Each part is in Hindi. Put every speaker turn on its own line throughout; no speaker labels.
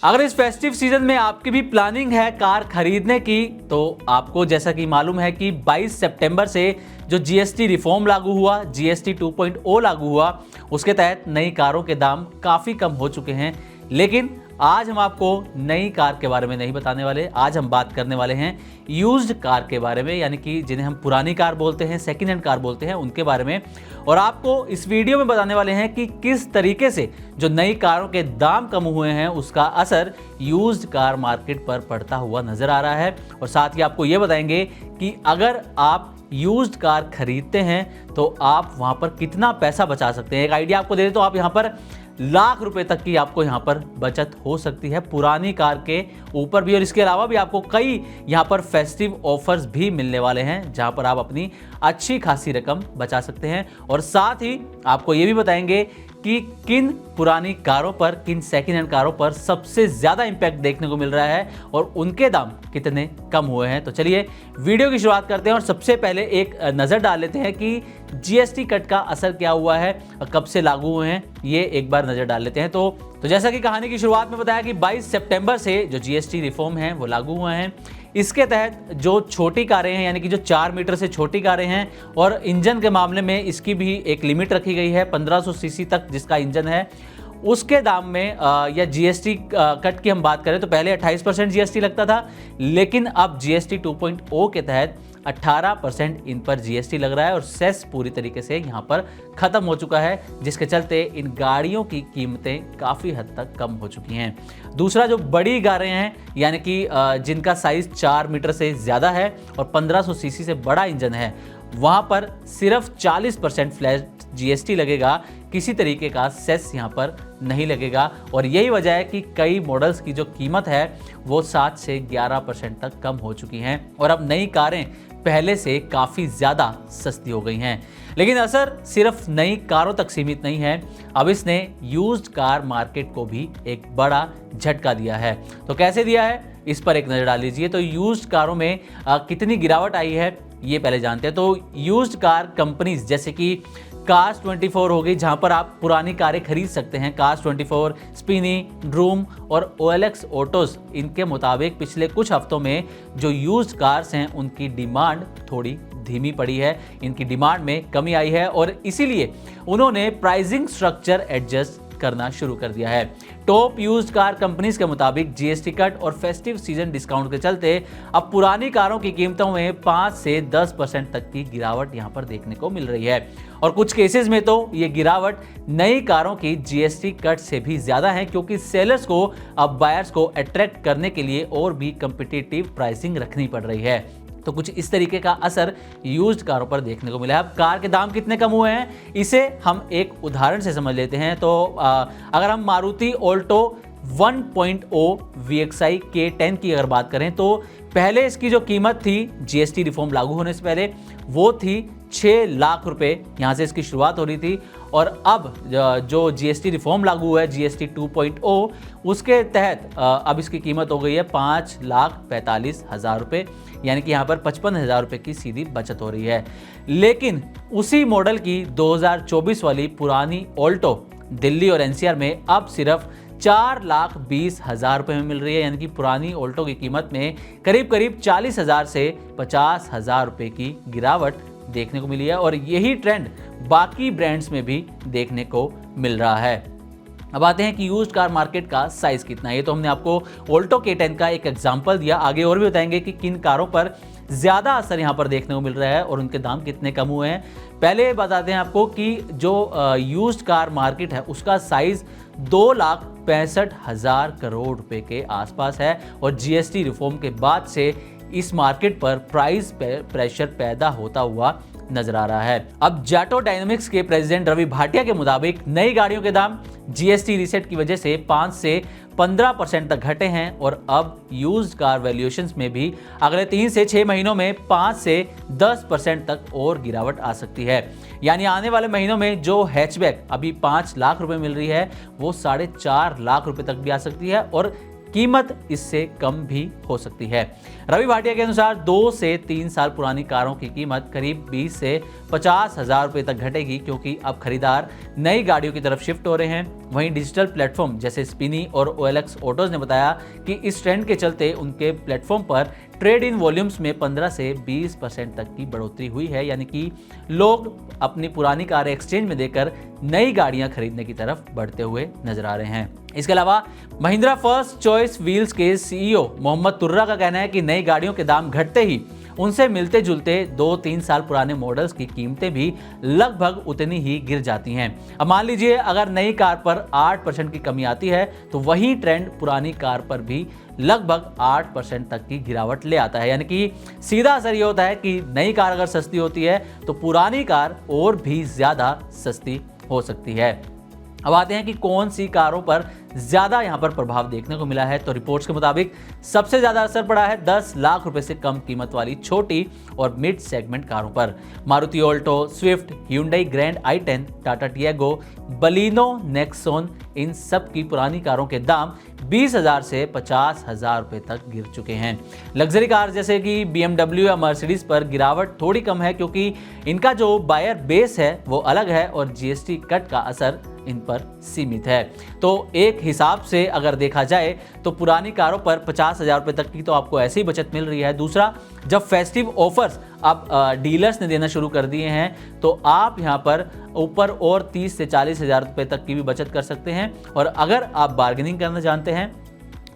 अगर इस फेस्टिव सीजन में आपकी भी प्लानिंग है कार खरीदने की, तो आपको जैसा कि मालूम है कि 22 सितंबर से जो जीएसटी रिफॉर्म लागू हुआ, जीएसटी 2.0 लागू हुआ, उसके तहत नई कारों के दाम काफ़ी कम हो चुके हैं। लेकिन आज हम आपको नई कार के बारे में नहीं बताने वाले। आज हम बात करने वाले हैं यूज्ड कार के बारे में, यानी कि जिन्हें हम पुरानी कार बोलते हैं, सेकेंड हैंड कार बोलते हैं, उनके बारे में। और आपको इस वीडियो में बताने वाले हैं कि किस तरीके से जो नई कारों के दाम कम हुए हैं उसका असर यूज्ड कार मार्केट पर पड़ता हुआ नजर आ रहा है। और साथ ही आपको ये बताएंगे कि अगर आप यूज्ड कार खरीदते हैं तो आप वहां पर कितना पैसा बचा सकते हैं। एक आइडिया आपको दे दें तो आप यहां पर लाख रुपए तक की आपको यहां पर बचत हो सकती है पुरानी कार के ऊपर भी। और इसके अलावा भी आपको कई यहां पर फेस्टिव ऑफर्स भी मिलने वाले हैं जहां पर आप अपनी अच्छी खासी रकम बचा सकते हैं। और साथ ही आपको ये भी बताएंगे कि किन पुरानी कारों पर, किन सेकेंड हैंड कारों पर सबसे ज़्यादा इंपैक्ट देखने को मिल रहा है और उनके दाम कितने कम हुए हैं। तो चलिए वीडियो की शुरुआत करते हैं और सबसे पहले एक नज़र डाल लेते हैं कि जीएसटी कट का असर क्या हुआ है और कब से लागू हुए हैं, ये एक बार नज़र डाल लेते हैं। तो जैसा कि कहानी की शुरुआत में बताया कि 22 सितंबर से जो जीएसटी रिफॉर्म है वो लागू हुए हैं। इसके तहत जो छोटी कारें हैं, यानी कि जो 4 मीटर से छोटी कारें हैं, और इंजन के मामले में इसकी भी एक लिमिट रखी गई है 1500 सीसी तक जिसका इंजन है, उसके दाम में या जीएसटी कट की हम बात करें तो पहले 28% जीएसटी लगता था, लेकिन अब जीएसटी 2.0 के तहत 18% इन पर जीएसटी लग रहा है और सेस पूरी तरीके से यहाँ पर ख़त्म हो चुका है, जिसके चलते इन गाड़ियों की कीमतें काफ़ी हद तक कम हो चुकी हैं। दूसरा, जो बड़ी कारें हैं, यानी कि जिनका साइज़ 4 मीटर से ज़्यादा है और 1500 सीसी से बड़ा इंजन है, वहाँ पर सिर्फ 40% फ्लैट जीएसटी लगेगा, किसी तरीके का सेस यहाँ पर नहीं लगेगा। और यही वजह है कि कई मॉडल्स की जो कीमत है वो 7 से 11% तक कम हो चुकी हैं और अब नई कारें पहले से काफ़ी ज़्यादा सस्ती हो गई हैं। लेकिन असर सिर्फ नई कारों तक सीमित नहीं है, अब इसने यूज्ड कार मार्केट को भी एक बड़ा झटका दिया है। तो कैसे दिया है, इस पर एक नज़र डाल लीजिए। तो यूज्ड कारों में कितनी गिरावट आई है ये पहले जानते हैं। तो यूज्ड कार कंपनीज जैसे कि कार्स 24 हो गई, जहां पर आप पुरानी कारें खरीद सकते हैं, कार्स 24, स्पिनी, ड्रूम और OLX ऑटोज, इनके मुताबिक पिछले कुछ हफ्तों में जो यूज्ड कार्स हैं उनकी डिमांड थोड़ी धीमी पड़ी है, इनकी डिमांड में कमी आई है और इसीलिए उन्होंने प्राइसिंग स्ट्रक्चर एडजस्ट करना शुरू कर दिया है। टॉप यूज्ड कार कंपनीज के मुताबिक जीएसटी कट और फेस्टिव सीजन डिस्काउंट के चलते अब पुरानी कारों की कीमतों में 5 से 10% तक की गिरावट यहां पर देखने को मिल रही है। और कुछ केसेस में तो ये गिरावट नई कारों की जीएसटी कट से भी ज्यादा है, क्योंकि सेलर्स को अब बायर्स को अट्रैक्ट करने के लिए और भी कम्पिटिटिव प्राइसिंग रखनी पड़ रही है। तो कुछ इस तरीके का असर यूज्ड कारों पर देखने को मिला है। अब कार के दाम कितने कम हुए हैं इसे हम एक उदाहरण से समझ लेते हैं। तो अगर हम मारुति ऑल्टो 1.0 VXI K10 की अगर बात करें तो पहले इसकी जो कीमत थी जीएसटी रिफॉर्म लागू होने से पहले वो थी 6 लाख रुपए, यहाँ से इसकी शुरुआत हो रही थी। और अब जो जीएसटी रिफॉर्म लागू हुआ है जीएसटी 2.0, उसके तहत अब इसकी कीमत हो गई है 5,45,000 रुपये, यानी कि यहाँ पर 55,000 रुपये की सीधी बचत हो रही है। लेकिन उसी मॉडल की 2024 वाली पुरानी ऑल्टो दिल्ली और एनसीआर में अब सिर्फ 4,20,000 रुपये में मिल रही है, यानी कि पुरानी ऑल्टो की कीमत में करीब 40,000 से 50,000 रुपये की गिरावट देखने को मिली है। और यही ट्रेंड बाकी ब्रांड्स में भी देखने को मिल रहा है। अब आते हैं कि यूज्ड कार मार्केट का साइज कितना है। ये तो हमने आपको ऑल्टो K10 का एक एग्जांपल दिया, आगे और भी बताएंगे कि किन कारों पर ज़्यादा असर यहाँ पर देखने को मिल रहा है और उनके दाम कितने कम हुए हैं। पहले बताते हैं आपको कि जो यूज्ड कार मार्केट है उसका साइज 2,65,000 करोड़ रुपए के आसपास है और जीएसटी रिफॉर्म के बाद से इस मार्केट पर प्राइस प्रेशर पैदा होता हुआ नजर आ रहा है। अब जाटो डायनेमिक्स के प्रेसिडेंट रवि भाटिया के मुताबिक नई गाड़ियों के दाम जीएसटी रीसेट की वजह से 5 से 15% तक घटे हैं और अब यूज्ड कार वैल्यूएशंस में भी अगले 3 से 6 महीनों में 5 से 10% तक और गिरावट आ सकती है। यानी आने वाले महीनों में जो हैचबैक अभी 5 लाख रुपए मिल रही है वो 4.5 लाख रुपए तक भी आ सकती है और कीमत इससे कम भी हो सकती है। रवि भाटिया के अनुसार 2 से 3 साल पुरानी कारों की कीमत करीब 20 से 50,000 रुपए तक घटेगी, क्योंकि अब खरीदार नई गाड़ियों की तरफ शिफ्ट हो रहे हैं वहीं डिजिटल प्लेटफॉर्म जैसे स्पिनी और OLX ऑटोज ने बताया कि इस ट्रेंड के चलते उनके प्लेटफॉर्म पर ट्रेड इन वॉल्यूम्स में 15 से 20% तक की बढ़ोतरी हुई है, यानी कि लोग अपनी पुरानी कार एक्सचेंज में देकर नई गाड़ियां खरीदने की तरफ बढ़ते हुए नजर आ रहे हैं। इसके अलावा महिंद्रा फर्स्ट चॉइस व्हील्स के CEO मोहम्मद तुर्रा का कहना है कि नई गाड़ियों के दाम घटते ही उनसे मिलते जुलते 2-3 साल पुराने मॉडल्स की कीमतें भी लगभग उतनी ही गिर जाती हैं। अब मान लीजिए अगर नई कार पर 8% की कमी आती है तो वही ट्रेंड पुरानी कार पर भी लगभग 8% तक की गिरावट ले आता है, यानी कि सीधा असर ये होता है कि नई कार अगर सस्ती होती है तो पुरानी कार और भी ज्यादा सस्ती हो सकती है। अब आते हैं कि कौन सी कारों पर ज्यादा यहां पर प्रभाव देखने को मिला है। तो रिपोर्ट्स के मुताबिक सबसे ज्यादा असर पड़ा है 10 लाख रुपए से कम कीमत वाली छोटी और मिड सेगमेंट कारों पर। Maruti Alto, Swift, Hyundai Grand i10, Tata Tiago, Baleno, Nexon, इन सब की पुरानी कारों के दाम 20,000 से 50,000 रुपए तक गिर चुके हैं। लग्जरी कार जैसे कि BMW या मर्सिडीज पर गिरावट थोड़ी कम है क्योंकि इनका जो बायर बेस है वो अलग है और GST कट का असर इन पर सीमित है। तो एक हिसाब से अगर देखा जाए तो पुरानी कारों पर 50,000 रुपए तक की तो आपको ऐसी ही बचत मिल रही है। दूसरा, जब फेस्टिव ऑफर्स अब डीलर्स ने देना शुरू कर दिए हैं तो आप यहां पर ऊपर और 30 से 40,000 रुपए तक की भी बचत कर सकते हैं। और अगर आप बार्गेनिंग करना जानते हैं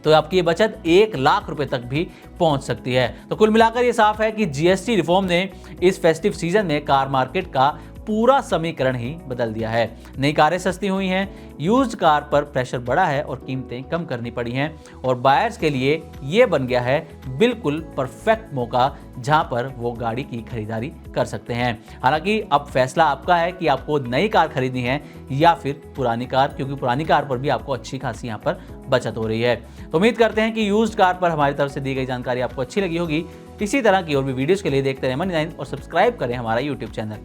तो आपकी ये बचत 1 लाख रुपए तक भी पहुंच सकती है। तो कुल मिलाकर ये साफ है कि GST रिफॉर्म ने इस फेस्टिव सीजन में कार मार्केट का पूरा समीकरण ही बदल दिया है। नई कारें सस्ती हुई हैं, यूज्ड कार पर प्रेशर बढ़ा है और कीमतें कम करनी पड़ी हैं और बायर्स के लिए ये बन गया है बिल्कुल परफेक्ट मौका जहां पर वो गाड़ी की खरीदारी कर सकते हैं। हालांकि अब फैसला आपका है कि आपको नई कार खरीदनी है या फिर पुरानी कार, क्योंकि पुरानी कार पर भी आपको अच्छी खासी यहाँ पर बचत हो रही है। तो उम्मीद करते हैं कि यूज्ड कार पर हमारी तरफ से दी गई जानकारी आपको अच्छी लगी होगी। इसी तरह की और भी वीडियोस के लिए देखते रहें Money9 और सब्सक्राइब करें हमारा YouTube चैनल।